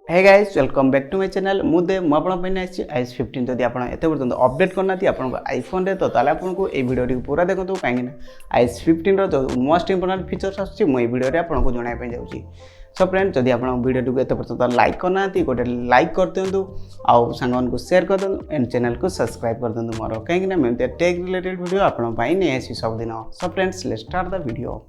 Hey guys welcome back to my channel मुदे मु आपन पे आछि iOS 15 जदि आपन एते पर्यंत अपडेट करना थी आपन आईफोन रे तो ताले आपन को ए वीडियो टी पूरा देखंतु काहे ना iOS 15 रो जो मोस्ट इंपोर्टेंट फीचर्स आछि मु ए वीडियो रे आपन को जणाय पे जाउची। सो फ्रेंड जदि आपन वीडियो टी एते पर्यंत लाइक करना थी गोटे लाइक कर दियंतु आ संगन को शेयर कर दियंतु एंड चैनल को सब्सक्राइब कर दियंतु मोर काहे ना मैं टेक रिलेटेड वीडियो आपन पई नै आसी सब दिन। So friends let's start the video.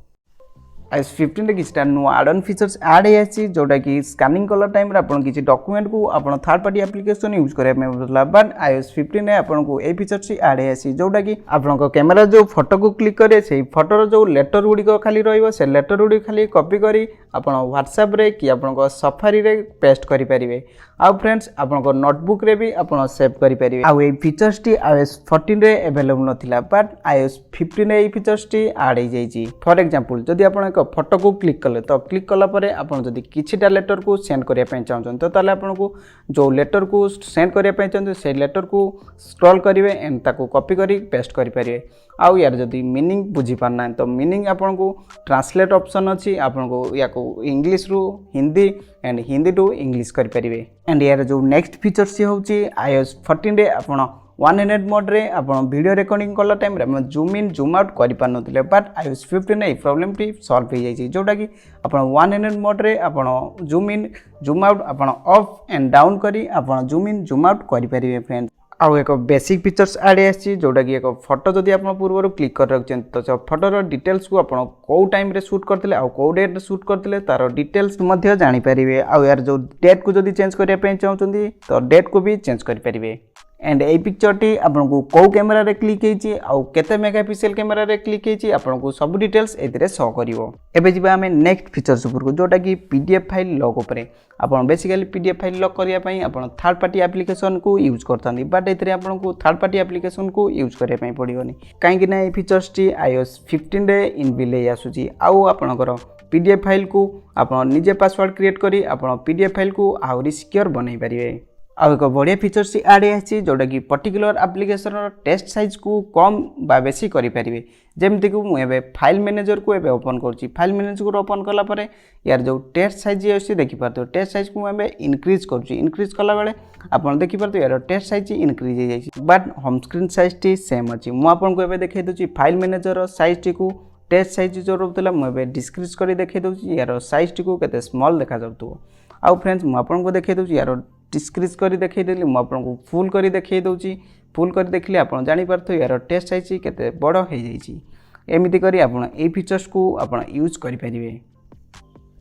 iOS 15 किसी नुआ आडन फीचर्स ऐड है जोटा कि स्कानिंग कला टाइम किसी डॉक्यूमेंट को आप थर्ड पार्टी एप्लिकेशन यूज करने बट iOS 15 आपको ये फीचर्स ऐड है जोटा कि आप कैमेरा जो फोटो को क्लिक करें से फोटोर जो लेटर गुड़िक खाली रही लेटर गुड़ी खाली कॉपी करी आप व्हाट्सएप रे कि आप सफारी रे पेस्ट करेंगे आउ फ्रेंड्स आप नोटबुक रे भी आप सेव करेंगे आउ ये फीचर्स टी iOS 14 रे अवेलेबल नथिला बट iOS 15 रे ये फीचर्स टी ऐड हो जाइए। फॉर एग्जांपल जदि आप फोटो को क्लिक कले तो क्लिक कला परे आपन जदि किछिटा लेटर को सेंड करिया पय चाहछन तो ताले आपन को जो लेटर को सेंड करिया पय चाहछन से लेटर को स्क्रॉल करिवे एंड ताको कॉपी करी पेस्ट करि परिवे। आउ यार जदि मीनिंग बुझी पारना तो मीनिंग आपन को ट्रांसलेट ऑप्शन अछि आपन को या को इंग्लिश रु Hindi and Hindi to English करि परिवे। एंड यार जो नेक्स्ट फीचर्स होछि iOS 14 रे आपन 100 मोड रे आपन वीडियो रिकॉर्डिंग कला टाइम रे हम जूम इन जूम आउट करि पार नथिले बट iOS 15 ए प्रॉब्लम टी सॉल्व हो जाई जोटा कि आपन 100 मोड रे आपन जूम इन जूम आउट आपन अप एंड डाउन करी आपन जूम इन जूम आउट करि परिवे फ्रेंड्स। आउ एक बेसिक फीचर्स ऐड आछि जोटा कि एक फोटो जदि आपन पूर्व क्लिक कर रखछन तो फोटोर डिटेल्स को आपन को टाइम रे शूट करथिले आ को डेट रे शूट करथिले तार डिटेल्स मध्ये जानि परिवे। आउ यार जो डेट को जदि चेंज करिया पे चाहउछंदी तो डेट को भी चेंज करि परिवे। एंड ए पिक्चर टी आपन को कौ कैमरा रे क्लिक हेची आउ केते मेगापिक्सल कैमरा रे क्लिक हेची आपन को सब डिटेल्स एथिरे शो करिवो। एबे जिबा हमें नेक्स्ट फीचर्स ऊपर को जोटा कि पीडीएफ फाइल लॉक ऊपर आपन बेसिकली पीडीएफ फाइल लॉक करिया पई आपन थर्ड पार्टी एप्लीकेशन को यूज करथांदी बट एथिरे आपन को थर्ड पार्टी एप्लीकेशन को यूज करिया पई पडियोनी काहे कि ना ए फीचर्स टी iOS 15 रे इनबिल्ट हे आसुची। आउ आपनकर पीडीएफ फाइल को आपन निजे पासवर्ड क्रिएट करी आपन पीडीएफ फाइल को आउरी सिक्योर बनाई परिवे। आउ एक बढ़िया फीचर्स ऐड है जोटा कि पर्टिकुलर एप्लिकेशन टेक्स्ट साइज को कम बा बेसी करि परिवे। जेमति कि मु एबे फाइल मैनेजर को एबे ओपन करछि फाइल मैनेजर को ओपन कला परे यार जो टेक्स्ट साइज अछि देखि पारतो टेक्स्ट साइज को एबे इंक्रीज करछि इंक्रीज कला बेले आपन देखि पारतो यार टेक्स्ट साइज इंक्रीज हो जाइछि बट होम स्क्रीन साइज टी सेम अछि। मु आपन को एबे देखै दोछि फाइल मैनेजर साइज टी को टेक्स्ट साइज जो रहतला मु एबे डिस्क्रीज करि देखै दोछि यार साइज टी को केते स्मॉल देखा जाउतो। आउ फ्रेंड्स मु आपन को देखै दोछि यार डिस्क्रीज करी देखै देली मु आपन को फुल करी देखै दोछि फुल करी देखले आपन जानि परथो यार टेक्स्ट साइज केते बड़ हे जाइछि। एमिति करी आपन ए फीचर्स को आपन यूज करि परिवे।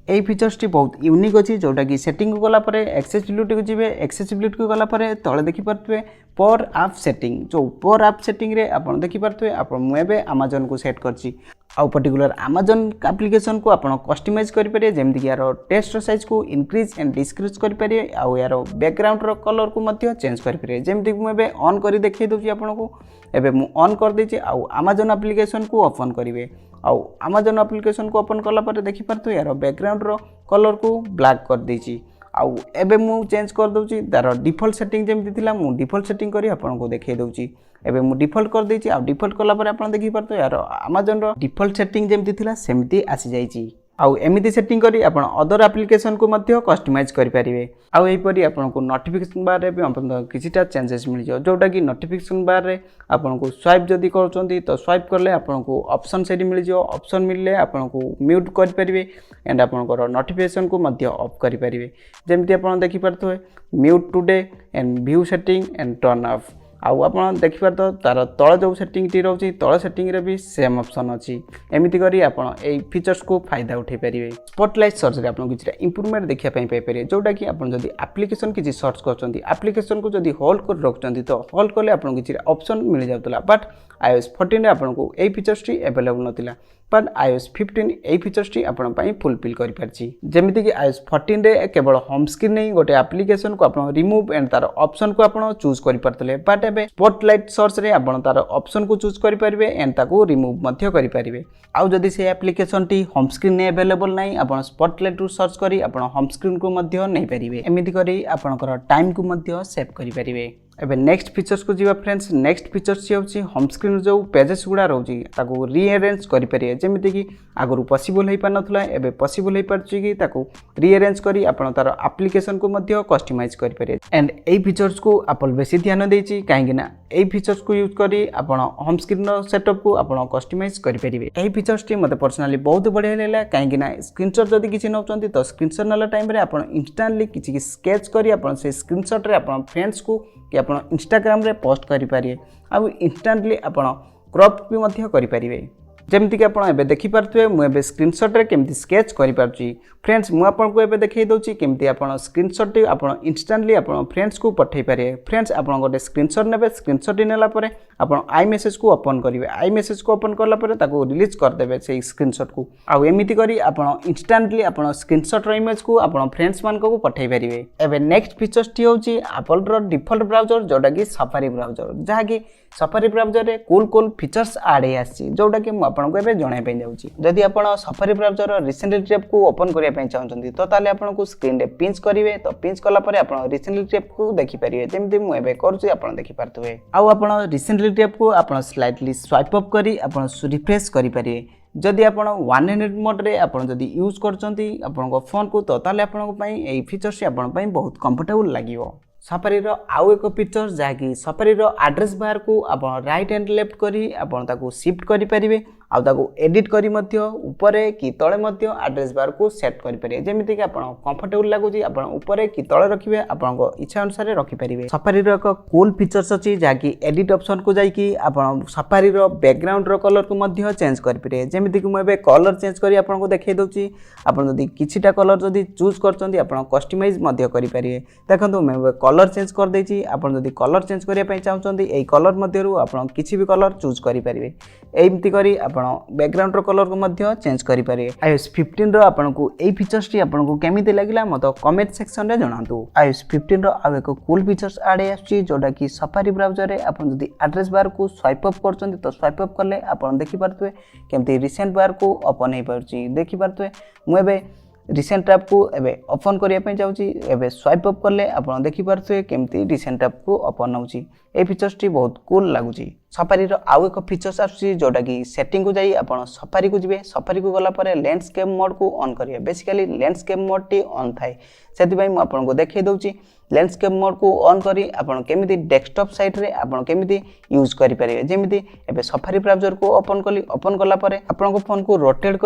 ए फीचर्स टी बहुत यूनिक अछि जोटा कि सेटिंग को गला परे एक्सेसिबिलिटी को जिवे एक्सेसिबिलिटी को गला परे तळे देखि परथवे पर ऐप सेटिंग जो पर ऐप सेटिंग रे आपन देखि परथवे आपन मु एबे Amazon को सेट करछि आउ पर्टिकुलर Amazon एप्लिकेशन को आपन कस्टमाइज करि परिए जेमति कि यार टेक्स्ट साइज को इंक्रीज एंड डिक्रीज करि परिए आउ यार बैकग्राउंड रो कलर को मध्ये चेंज करि परिए। जेमति कि मु एबे ऑन करि देखै दोछि आपन को एबे मु ऑन कर दैछि आउ Amazon एप्लिकेशन को ओपन करिवे आउ Amazon एप्लिकेशन को ओपन कला पर देखि परतो यार बैकग्राउंड रो कलर को ब्लैक कर दैछि आउ एबे मु चेंज कर दोछि तार डिफॉल्ट सेटिंग जेमति थिला मु डिफॉल्ट सेटिंग करी आपन को देखै दोछि एबे मु डिफॉल्ट कर दैछि आ डिफॉल्ट कला पर आपन देखि परतो यार Amazon रो डिफॉल्ट सेटिंग जेमति थिला सेमति आसी जाइछि। आउ एमिति सेटिंग करी आपन अदर एप्लिकेशन को मध्ये कस्टमाइज करि परिवे। आउ एई परी आपन को नोटिफिकेशन बार रे भी आपन किछिटा चेंजेस मिल जो जोटा कि नोटिफिकेशन बार रे आपन को स्वाइप जदी करचोंती तो स्वाइप करले आपन को ऑप्शन सेडी मिल जो ऑप्शन मिलले आपन को म्यूट करि परिवे एंड आपन को नोटिफिकेशन को मध्ये ऑफ करि परिवे। जेमति आपन देखि परथो mute today and view setting and turn off आउ आपन देखि परतो तार तळ जो सेटिंग टी रहउची तळ सेटिंग रे भी सेम ऑप्शन अछि। एमिति करी आपन ए फीचर्स को फायदा उठै परिवे। स्पॉटलाइट सर्च रे आपन किछटा इंप्रूवमेंट देखिया पई पाइ परिवे जोटा कि आपन जदी एप्लिकेशन किछि सर्च करचंती एप्लिकेशन को जदी होल्ड कर रखचंती तो होल्ड करले आपन किछि ऑप्शन मिल जाउतला बट iOS 14 रे आपन को ए फीचर्स टी अवेलेबल नथिला बट iOS 15 ए फीचर्स टी आपन पई फुलफिल करि परछि। जेमिति कि iOS 14 रे केवल होम स्क्रीन नै गोटे एप्लिकेशन को आपन रिमूव एंड तार ऑप्शन को आपन चूज करि परतले बट एबे स्पॉटलाइट सर्च रे आपन तार ऑप्शन को चूज करि परिबे एंड ताको रिमूव मध्ये करि परिबे। आउ जदी से एप्लिकेशन टी होम स्क्रीन नै अवेलेबल नै आपन स्पॉटलाइट रु सर्च करी आपन होम स्क्रीन को मध्ये नै परिबे। एमिति करी आपनकर टाइम को मध्ये सेव करि परिबे। एबे नेक्स्ट फीचर्स को जीवा फ्रेंड्स नेक्स्ट फीचर्स होची होम स्क्रीन जो पेजेस गुडा रहउची ताको रीअरेंज करि परिए जेमिति कि आगरु पॉसिबल होई पानथला एबे पॉसिबल होई पारची कि ताको रीअरेंज करी आपण तार एप्लीकेशन को मध्य कस्टमाइज करि परिए एंड एई फीचर्स को एप्पल बेसी ध्यान देछि काहेकि ना एई फीचर्स को यूज करी आपण होम स्क्रीन रो सेटअप को आपण कस्टमाइज करि परिबे एई फीचर्स टी मते पर्सनली बहुत बढ़िया लेला काहेकि ना स्क्रीनशॉट जदी किछि नउचंती तो स्क्रीनशॉट नला टाइम रे आपण इंस्टेंटली किछि स्केच करी आपण से स्क्रीनशॉट रे आपण फ्रेंड्स को कि आप इंस्टाग्राम रे पोस्ट करि पारिए आ इंस्टेंटली आपण क्रॉप भी मध्य करि पारिबे जेमति कि आपण एबे देखि पारथुए मु एबे स्क्रीनशॉट रे केमति स्केच करि पारची फ्रेंड्स मु आपण को एबे देखै दोची केमति आपण स्क्रीनशॉट टी आपण इंस्टेंटली आपण फ्रेंड्स को पठै पारिए फ्रेंड्स आपण गोटे स्क्रीनशॉट नेबे स्क्रीनशॉट नेला परे आपण आई मैसेज को ओपन करिवे आई मैसेज को ओपन करला परे ताको रिलीज कर देबे से स्क्रीनशॉट को आ एमिति करी आपण इंस्टेंटली आपण स्क्रीनशॉट रो इमेज को आपण फ्रेंड्स मान को पठै पारिवे एबे नेक्स्ट फीचर्स टी होची एप्पल रो डिफॉल्ट ब्राउजर जोटा कि सफारी ब्राउजर जहा कि सफारी ब्राउजर रे कूल फीचर्स ऐड आसी जोटा कि मु आपण को एबे जणाय पे जाउची जदि आपण सफारी ब्राउजर रो रिसेंटली टैब को ओपन करिया पे चाहउचंती तो ताले आपण को स्क्रीन रे पिंच करिवे तो पिंच कला परे आपण रिसेंटली टैब को देखि परिवे जेमति मु एबे करछु आपण देखि पारथुवे आ आपण रिसेंटली टैब को आपण स्लाइटली स्वाइप अप करी आपण रिफ्रेश करि परिवे जदि आपण वन हैंडेड मोड रे आपण जदि यूज करचंती आपण को फोन को तो ताले आपण को पई एई फीचर्स आपण पई बहुत कंफर्टेबल लागिवो सफारी रो आउ एक फीचर जहाँकि सफारी रो एड्रेस बार को आपण राइट एंड लेफ्ट करी आपण ताको शिफ्ट करि परिबे आ ताको एडिट करी मध्य ऊपरे कि तळे मध्य एड्रेस बार को सेट करि परिबे जेमिति कि आपण कंफर्टेबल लागुची आपण ऊपरे कि तळे रखिबे आपण को इच्छा अनुसार रखि परिबे सफारी रो एक कूल फीचर्स अछि जहाँकि एडिट ऑप्शन को जाई कि आपण सफारी रो बैकग्राउंड रो कलर को मध्य चेंज करि परिबे जेमिति कि मु एबे कलर चेंज करी आपण को देखै दोची आपण जदि किछिटा कलर जदि चूज करचंती आपण कस्टमाइज मध्य करि परिबे देखंतु मैं कलर चेंज कर देछि आपण जदि कलर चेंज करिया पय चाहउचंती एई कलर मध्यरु आपण किछि भी कलर चूज करि परिबे एमिति करी आपण बैकग्राउंड रो कलर को मध्य चेंज करि परिबे iOS 15 रो आपण को एई फीचर्स टी आपण को केमिति लागिला मत कमेंट सेक्शन रे जणांतु iOS 15 रो आ एक कूल फीचर्स आडे आछि जोटा कि सफारी ब्राउजर रे आपण जदि एड्रेस बार को स्वाइप अप करचंती तो स्वाइप अप करले आपण देखि पारथुए केमिति रिसेंट बार को ओपन हे परची देखि पारथुए मु एबे रिसेंट टैब को एबे ओपन करिया पे जाउची एबे स्वाइप अप करले आपण देखि पारथुए केमति रिसेंट टैब को ओपन होउची ए फीचर्स टी बहुत कूल लागुची सफारी रो आउ एक फीचर्स आछि जोटा कि सेटिंग को जाई आपण सफारी को जिवे सफारी को गला परे लैंडस्केप मोड को ऑन करिया basically landscape mode T on थाए सेति भाई मु आपण को देखै दोउची लैंडस्केप मोड को ऑन करी आपण केमिति डेस्कटॉप साइट रे आपण केमिति यूज करि परिबे जेमिति एबे सफारी ब्राउजर को ओपन कला परे आपण को फोन को रोटेट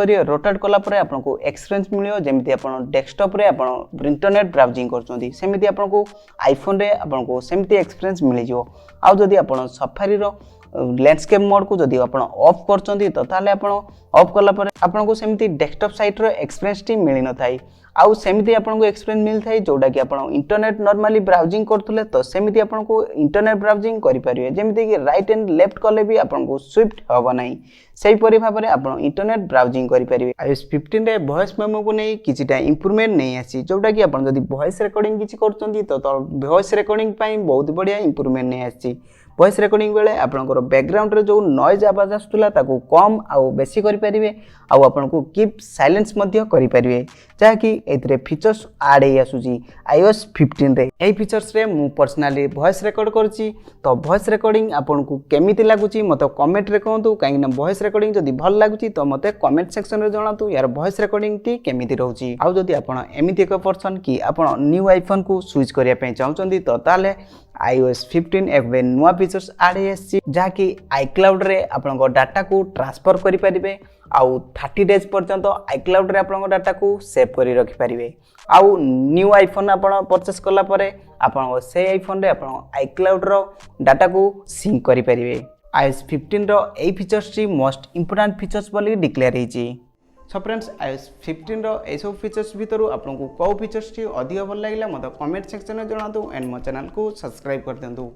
कला परे आपण को एक्सपीरियंस मिलियो जेमिति आपण डेस्कटॉप रे आपण इंटरनेट ब्राउजिंग करचोंती सेमिति आपण को आईफोन रे आपण को सेमिति एक्सपीरियंस मिलि जिवो आ जदि आपण सफारी रो लैंडस्केप मोड को जदि आपण ऑफ करचोंती तो ताले आपण ऑफ कला परे आपण को सेमिति डेस्कटॉप साइट रो एक्सपीरियंस टी मिलि न थाई आउ सेमिति आपण को एक्सपीरियंस मिल थाई जोटा कि आपण इंटरनेट नॉर्मली ब्राउजिंग करथुले तो सेमिति आपण को इंटरनेट ब्राउजिंग करि परिबे जेमिति कि राइट एंड लेफ्ट कले भी आपण को स्विफ्ट होबो नै सेही परि भाबरे आपण इंटरनेट ब्राउजिंग करि परिबे iOS 15 रे वॉइस मेमो को नै किछिटा इंप्रूवमेंट नै आसी जोटा कि आपण जदि वॉइस रिकॉर्डिंग किछि करचंती तो वॉइस रिकॉर्डिंग पई बहुत बढ़िया इंप्रूवमेंट नै आसी वॉइस रिकॉर्डिंग बेले आपनकर बैकग्राउंड रे जो नॉइज आवाज आस्तुला ताको कम आउ बेसी करि परिबे आउ आपनको कीप साइलेंस मध्य करि परिबे जा कि एतरे फीचर्स ऐड हे आसुची iOS 15 रे एई फीचर्स रे मु पर्सनली वॉइस रिकॉर्ड करची तो वॉइस रिकॉर्डिंग आपनको केमिति लागुची मते कमेंट रे कहंतु काहे ना वॉइस रिकॉर्डिंग जदि भल लागुची तो मते कमेंट सेक्शन रे जणातु यार वॉइस रिकॉर्डिंग टी केमिति रहउची आउ जदि आपण एमिति एक पर्सन कि आपण न्यू आईफोन को स्विच करिया पे चाहउचंदी तो ताले iOS 15 एबे नुवा फीचर्स ऐड हे आसी जा कि iCloud रे आपनको डाटा को ट्रांसफर करि परिबे आउ 30 डेज पर्यंत iCloud रे आपनको डाटा को सेव करि रखि परिबे आउ न्यू आईफोन आपण परचेस करला परे आपण से आईफोन रे आपण iCloud रो डाटा को सिंक करि परिबे iOS 15 रो ए फीचर्स टी मोस्ट इंपोर्टेंट फीचर्स बोली डिक्लेयर हेची सो फ्रेंड्स iOS 15 रो ए सब फीचर्स भितरु आपनको को फीचर्स टी अधिक भल लागिला मते कमेंट सेक्शन में जणातु एंड मो चैनल को सब्सक्राइब कर देंतु।